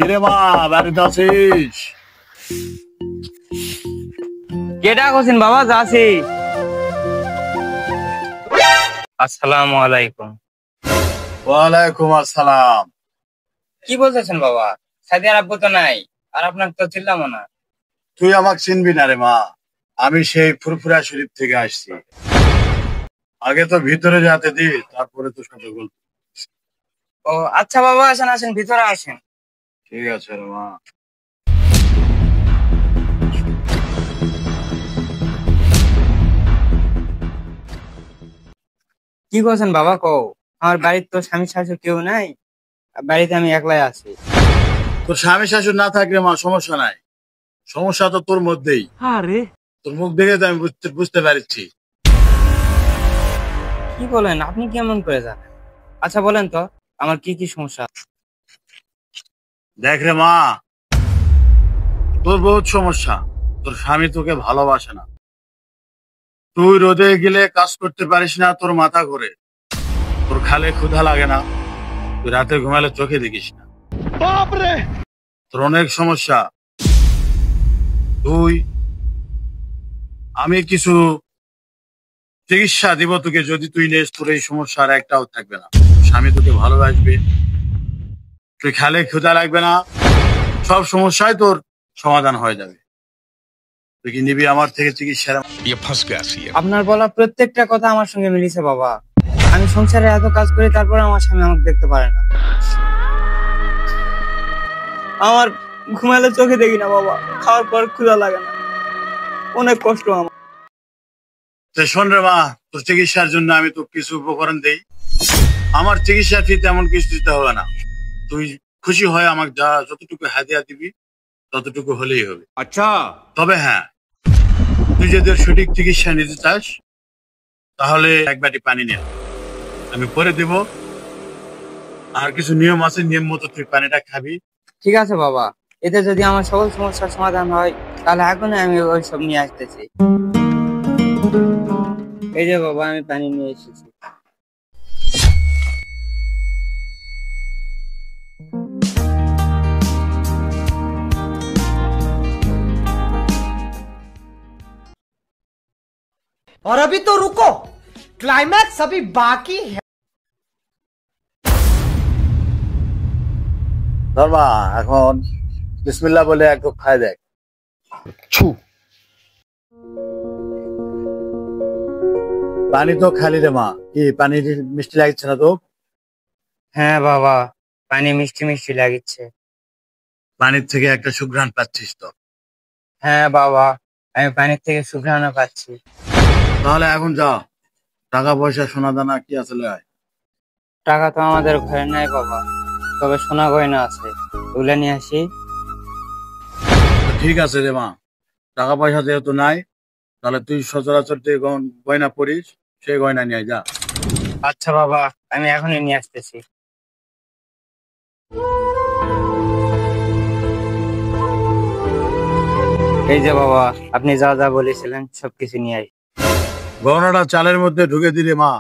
কিরে মা, বাড়িতে আছিস? কেডা করছেন বাবা? যাচ্ছি। আসসালামু আলাইকুম। ওয়ালাইকুম আসসালাম। কি বলতেছেন বাবা? সাদিয়ার আব্বু তো নাই, আর আপনার তো চিনলাম না। তুই আমাকে চিনবি না রে মা, আমি সেই ফুরফুরা শরীফ থেকে আসছি। আগে তো ভিতরে যেতে দি, তারপরে তো সাথে গল্প। ও আচ্ছা বাবা, আসেন আসেন, ভিতরে আসেন। ঠিক আছে রে মা। কি করছেন বাবা? কও। আমার বাড়ির তো স্বামী শাশুড়ি কেউ নাই, বাড়িতে আমি একলাই আছি। তোর স্বামী শাশুড় না থাকলে মা সমস্যা নাই, সমস্যা তো তোর মধ্যেই। আরে তোর মুখ দেখে তো আমি বুঝতে পারছি। কি বলেন? আপনি কেমন করে জানেন? আচ্ছা বলেন তো, আমার কি কি সমস্যা? দেখ রে মা, তোর বহুত সমস্যা। তোর স্বামী তোকে ভালোবাসে না, তুই রোদে গেলে কাজ করতে পারিস না, তোর মাথা ঘোরে, তোর খালে ক্ষুধা লাগে না, তুই রাতে ঘুমালে চোখে দেখিস না। তোর অনেক সমস্যা। আমি কিছু চিকিৎসা দিব তোকে, যদি তুই নেস, তোর এই সমস্যা আর একটাও থাকবে না। স্বামী তোকে ভালোবাসবে, তুই খালে ক্ষুধা লাগবে না, সব সমস্যায় তোর সমাধান হয়ে যাবে। তুই কি নিবি আমার থেকে চিকিৎসা? আপনার বলা প্রত্যেকটা কথা আমার সঙ্গে মিলিছে বাবা। আমি সংসারে এত কাজ করি, তারপরে আমার স্বামী আমাকে দেখতে পারে না। আমার ঘুমালে চোখে দেখি না বাবা, খাওয়ার পর ক্ষুধা লাগে না, অনেক কষ্ট আমার। শোন রে মা, তোর চিকিৎসার জন্য আমি তো কিছু উপকরণ দেই। আমার চিকিৎসা ফি তেমন কিছু দিতে হবে না, তুই খুশি হয় আমাকে যতটুকু হাদিয়া দিবি ততটুকু হলেই হবে। আচ্ছা, তবে হ্যাঁ, তুই যদি সঠিক চিকিৎসা নিতে চাস তাহলে এক বাটি পানি নে, আমি পরে দিব। আর কিছু নিয়ম আছে, নিয়ম মতো তুই পানিটা খাবি। ঠিক আছে বাবা, এতে যদি আমার সকল সমস্যার সমাধান হয় তাহলে এখনই আমি ওই সব নিয়ে আসতেছি। এই যে বাবা, আমি পানি নিয়ে এসেছি। और अभी तो रुको, क्लाइमैक्स अभी बाकी है। ধর্মা, এখন বিসমিল্লাহ বলে এক কাপ খাই দেখ। পানি তো খালি রে মা, কি পানি মিষ্টি লাগছে না তো? হ্যাঁ বাবা, পানি মিষ্টি মিষ্টি লাগিচ্ছে। পানির থেকে একটা সুঘ্রাণ পাচ্ছিস তো? হ্যাঁ বাবা, আমি পানির থেকে সুঘ্রাণ পাচ্ছি। তাহলে এখন যা, টাকা পয়সা সোনা দানা কি আছে লয়। টাকা তো আমাদের ঘরে নাই বাবা, তবে সোনা গয়না আছে, ওগুলা নিয়ে আসি। ঠিক আছে রে মা, টাকা পয়সা যেহেতু নাই, তাহলে তুই সচরাচর যে গয়না পরিস সেই গয়না নিয়ে যা। আচ্ছা বাবা, আমি এখনই নিয়ে আসতেছি। এই যে বাবা, আপনি যা যা বলেছিলেন সবকিছু নিয়ে আই। গহনাটা চালের মধ্যে ঢুকে দিলে মা।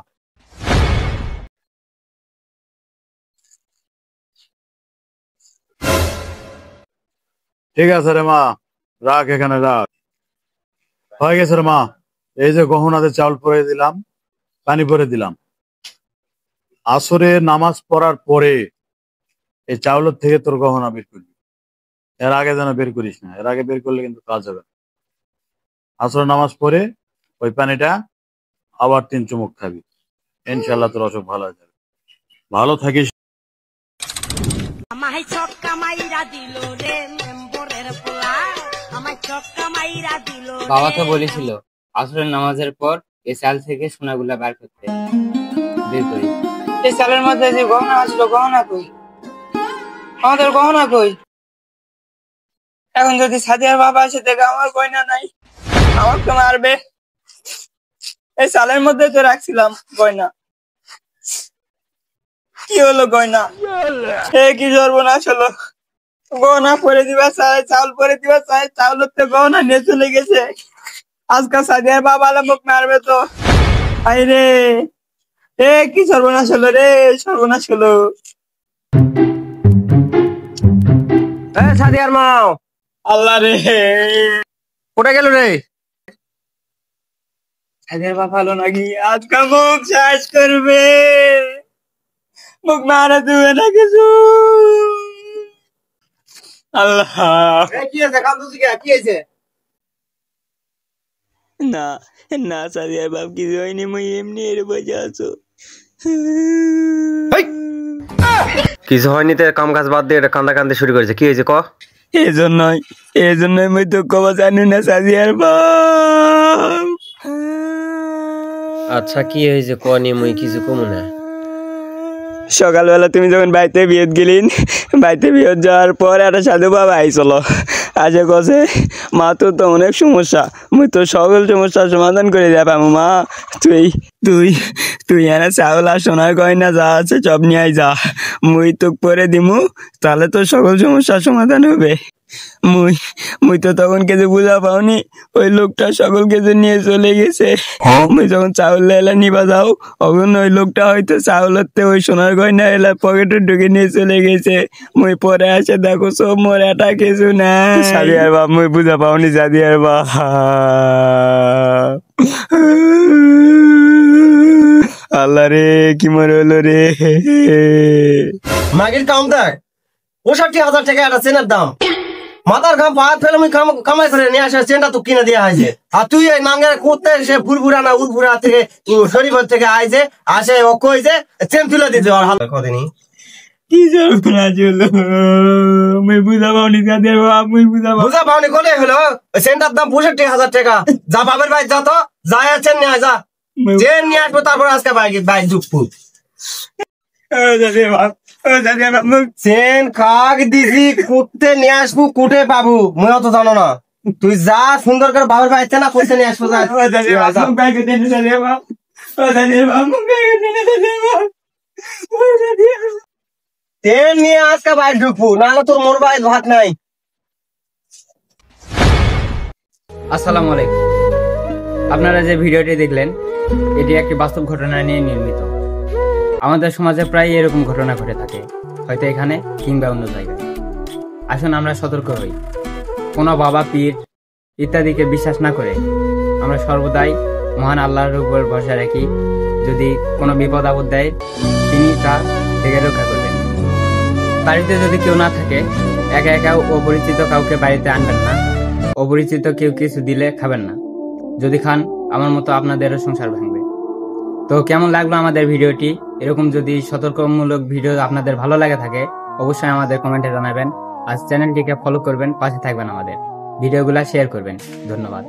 ঠিক আছে রে মা, রাখ, এখানে রাখ। হয়ে গেছে রে মা, এই যে গহনাতে চাউল পরে দিলাম, পানি পরে দিলাম। আসরে নামাজ পড়ার পরে এই চাউলের থেকে তোর গহনা বের করবি, এর আগে যেন বের করিস না, এর আগে বের করলে কিন্তু কাজ হবে না। আসরে নামাজ পড়ে ওই পানিটা আবার 3 চুমুক খাবি, ইনশাল্লাহ তোর অসুখ ভালো হয়ে যাবে। ভালো থাকিস। বাবা তো বলেছিল আসরের নামাজের পর এই চাল থেকে সোনাগুলা বার করতে, বের করি। এই চালের মধ্যে যে গহনা আসলো, গহনা কই? আমাদের গহনা কই? এখন যদি সাদিয়ার বাবা এসে দেখে আমার গয়না নাই, আমাকে মারবে। এই চালের মধ্যে তো রাখছিলাম গয়না, কি হলো গয়না? কি সর্বনাশ হলো! গহনা পরে দিবা চাই, চাউল পরে দিবা চাই, চাউলের তো গহনা নিয়ে চলে গেছে। আজকাল সাদিয়ার বাবা মুখ মারবে তো। আই রে, কি সর্বনাশ হলো রে, সর্বনাশ হলো। সাদিয়ার মাও আল্লাহ রে, কোথায় গেল রে? সাদিয়ার বাপ ভালো নাকি? আজকা মুখ শেষ করবে, মুখ মারা দেবে না কিছু। আল্লাহ, কি হয়েছে? কান্দুছি কে? কি হয়েছে? না না সাদিয়ার বাপ কিছু হয়নি, মই এমনি এর বসে আছো। কিছু হয়নি তো কাম কাজ বাদ দিয়ে এটা কান্দা কান্দে শুরু করেছে। কি হয়েছে ক? এই জন্যই মই দুঃখ বাঁচানি না সাদিয়ার বাপ। আচ্ছা কি হয়েছে ক নি, মুই কিছু কমু না। সকালবেলা তুমি যখন বাড়িতে বিয়েত গেলিন, বাড়িতে বিয়েত যাওয়ার পর একটা সাধু বাবা আইছিল, আজে কছে মা তোর তো অনেক সমস্যা, মুই তো সকল সমস্যার সমাধান করে দেবাম মা। তুই তুই তুই এনে চাউল আর সোনার গয়না যা আছে সব নিয়ে আই যা, মুই তোকে পরে দিমু, তাহলে তো সকল সমস্যার সমাধান হবে। মুই তো তখন কিছু বুঝা পাওনি, ওই লোকটা সকল কিছু নিয়ে চলে গেছে। মুই যখন চাউল এলা নিবা যাও, তখন ওই লোকটা হয়তো চাউলতে ওই সোনার গয়না এলা পকেটে ঢুকে নিয়ে চলে গেছে। মুই পরে আসে দেখো সব মোর এটা কিছু না। সাদিয়ার বাপ মুই বুঝা পাওনি, সাদিয়ার বাপ। আল্লাহ রে, কি মরে হলো রে। মাগের কাম দেখ, ৬৫,০০০ টাকা একটা চেনের দাম। মাথার ঘাম পা ফেলে মুই কামাই করে নিয়ে আসে চেনটা তো কিনে দেওয়া হয়েছে। আর তুই এই নাঙ্গের করতে সে ফুরফুরা না উড়ফুরা থেকে শরীফর থেকে আইছে, আসে ও কইছে চেন তুলে দিতে আর হাল কদিনই। কি সর্বনাশ হলো, মুই বুঝা পাওনি সাদিয়ার বাপ, মুই বুঝা বুঝা পাওনি কোলে হলো? চেনটার দাম ৬৫,০০০ টাকা। যা বাপের ভাই যা তো, যাই আর চেন নিয়ে আয় যা। চেন নিয়ে আসবো তারপর আজকে বাইক ঢুকবো। চেন কাক দিছি কুটতে নিয়ে আসবো, কুটে পাবো, মুই অত জানো না। তুই যা সুন্দর করে বাবার বাড়িতে না করতে নিয়ে আসবো। চেন নিয়ে আজকে বাইক ঢুকবো, নাহলে তোর মোর বাড়ি ভাত নাই। আসসালামু আলাইকুম। আপনারা যে ভিডিওটি দেখলেন, এটি একটি বাস্তব ঘটনা নিয়ে নির্মিত। আমাদের সমাজে প্রায় এরকম ঘটনা ঘটে থাকে, হয়তো এখানে কিংবা অন্য জায়গায়। আসুন আমরা সতর্ক হই, কোনো বাবা পীর ইত্যাদিকে বিশ্বাস না করে আমরা সর্বদাই মহান আল্লাহর উপর ভরসা রাখি। যদি কোনো বিপদ আপদ দেয়, তিনি তা থেকে রক্ষা করবেন। বাড়িতে যদি কেউ না থাকে, একা একা অপরিচিত কাউকে বাড়িতে আনবেন না। অপরিচিত কেউ কিছু দিলে খাবেন না, যদি খান আমার মতো আপনাদেরও সংসার ভাঙবে। তো কেমন লাগলো আমাদের ভিডিওটি? এরকম যদি সতর্কমূলক ভিডিও আপনাদের ভালো লাগে থাকে, অবশ্যই আমাদের কমেন্টে জানাবেন। আর চ্যানেলটিকে ফলো করবেন, পাশে থাকবেন, আমাদের ভিডিওগুলো শেয়ার করবেন। ধন্যবাদ।